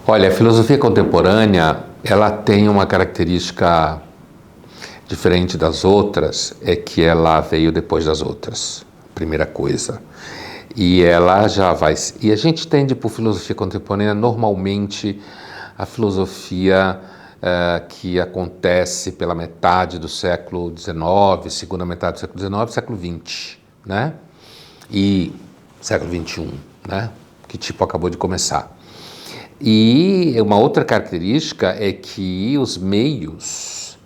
Olha, a filosofia contemporânea, ela tem uma característica diferente das outras, é que ela veio depois das outras, primeira coisa. E ela já vai... E a gente tende por filosofia contemporânea, normalmente, a filosofia que acontece pela metade do século XIX, segunda metade do século XIX, século XX, né? E século XXI, né? Que tipo acabou de começar. E uma outra característica é que os meios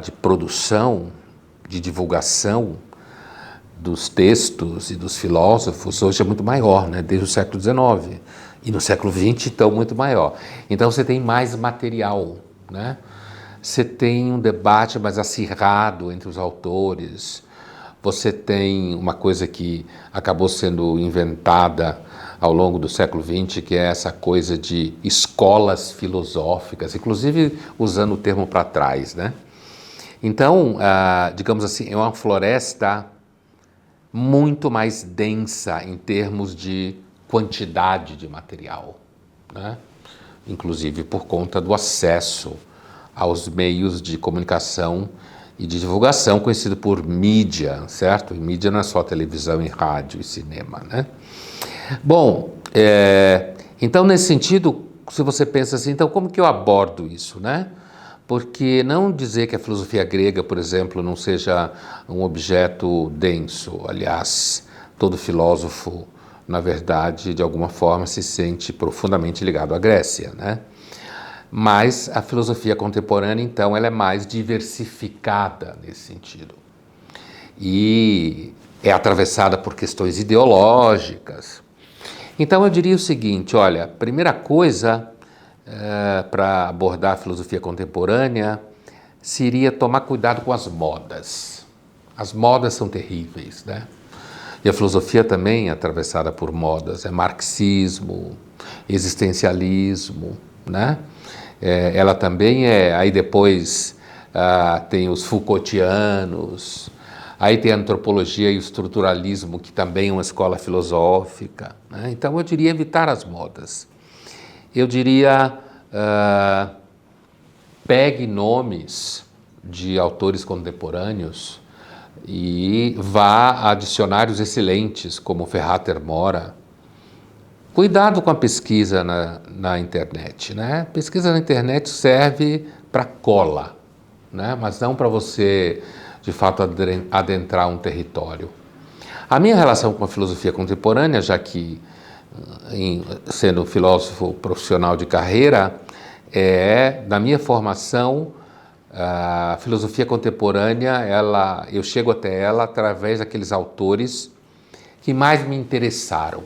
de produção, de divulgação dos textos e dos filósofos hoje é muito maior, né? Desde o século XIX. E no século XX, então, muito maior. Então, você tem mais material, né? Você tem um debate mais acirrado entre os autores. Você tem uma coisa que acabou sendo inventada ao longo do século XX, que é essa coisa de escolas filosóficas, inclusive usando o termo para trás, né? Então, digamos assim, é uma floresta muito mais densa em termos de quantidade de material, né? Inclusive por conta do acesso aos meios de comunicação e de divulgação, conhecido por mídia, certo? E mídia não é só televisão e rádio e cinema, né? Bom, então nesse sentido, se você pensa assim, então como que eu abordo isso, né? Porque não dizer que a filosofia grega, por exemplo, não seja um objeto denso. Aliás, todo filósofo, na verdade, de alguma forma, se sente profundamente ligado à Grécia, né? Mas a filosofia contemporânea, então, ela é mais diversificada nesse sentido. E é atravessada por questões ideológicas. Então, eu diria o seguinte, olha, primeira coisa para abordar a filosofia contemporânea seria tomar cuidado com as modas. As modas são terríveis, né? E a filosofia também é atravessada por modas, é marxismo, existencialismo, né? Ela também aí depois tem os Foucaultianos, aí tem a antropologia e o estruturalismo, que também é uma escola filosófica, né? Então eu diria evitar as modas. Eu diria, pegue nomes de autores contemporâneos e vá a dicionários excelentes, como Ferrater Mora. Cuidado com a pesquisa na internet, né? Pesquisa na internet serve para cola, né? Mas não para você, de fato, adentrar um território. A minha relação com a filosofia contemporânea, já que sendo filósofo profissional de carreira, da minha formação, a filosofia contemporânea, eu chego até ela através daqueles autores que mais me interessaram.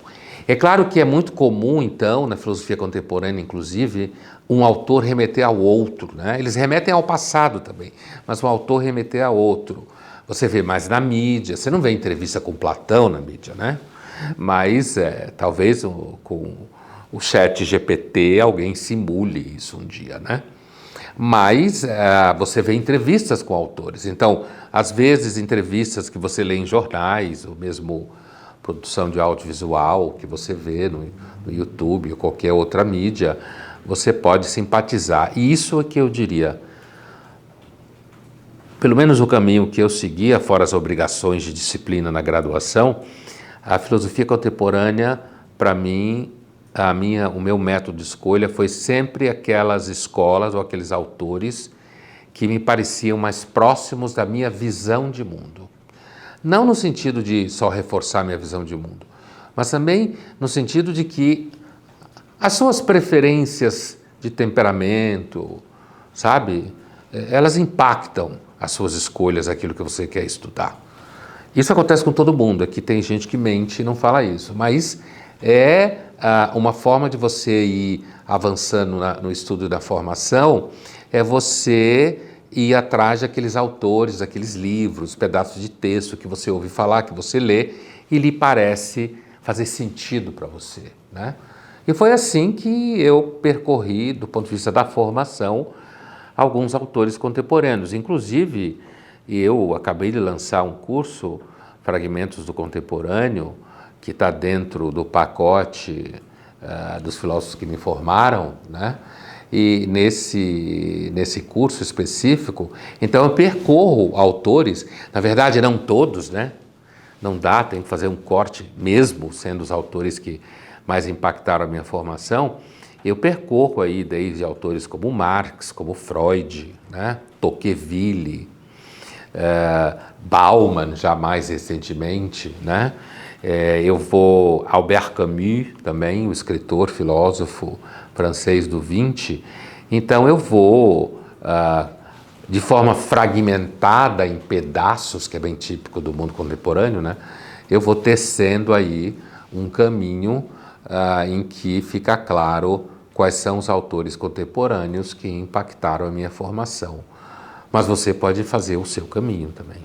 É claro que é muito comum, então, na filosofia contemporânea, inclusive, um autor remeter ao outro, né? Eles remetem ao passado também, mas um autor remeter a outro. Você vê mais na mídia, você não vê entrevista com Platão na mídia, né? Mas talvez com o chat GPT alguém simule isso um dia, né? Mas você vê entrevistas com autores. Então, às vezes, entrevistas que você lê em jornais, ou mesmo produção de audiovisual que você vê no YouTube ou qualquer outra mídia, você pode simpatizar. E isso é que eu diria, pelo menos o caminho que eu seguia, fora as obrigações de disciplina na graduação, a filosofia contemporânea, para mim, o meu método de escolha foi sempre aquelas escolas ou aqueles autores que me pareciam mais próximos da minha visão de mundo. Não no sentido de só reforçar minha visão de mundo, mas também no sentido de que as suas preferências de temperamento, sabe, elas impactam as suas escolhas, aquilo que você quer estudar. Isso acontece com todo mundo, aqui tem gente que mente e não fala isso, mas é uma forma de você ir avançando no estudo da formação, é você ir atrás daqueles autores, daqueles livros, pedaços de texto que você ouve falar, que você lê e lhe parece fazer sentido para você, né? E foi assim que eu percorri, do ponto de vista da formação, alguns autores contemporâneos. Inclusive, eu acabei de lançar um curso, Fragmentos do Contemporâneo, que está dentro do pacote dos filósofos que me formaram, né? E nesse curso específico, então eu percorro autores, na verdade não todos, né? Não dá, tem que fazer um corte mesmo, sendo os autores que mais impactaram a minha formação. Eu percorro aí desde autores como Marx, como Freud, né? Tocqueville, Bauman, já mais recentemente, né? Eu vou Albert Camus também, o escritor, filósofo francês do 20. Então eu vou de forma fragmentada em pedaços, que é bem típico do mundo contemporâneo, né? Eu vou tecendo aí um caminho em que fica claro quais são os autores contemporâneos que impactaram a minha formação. Mas você pode fazer o seu caminho também.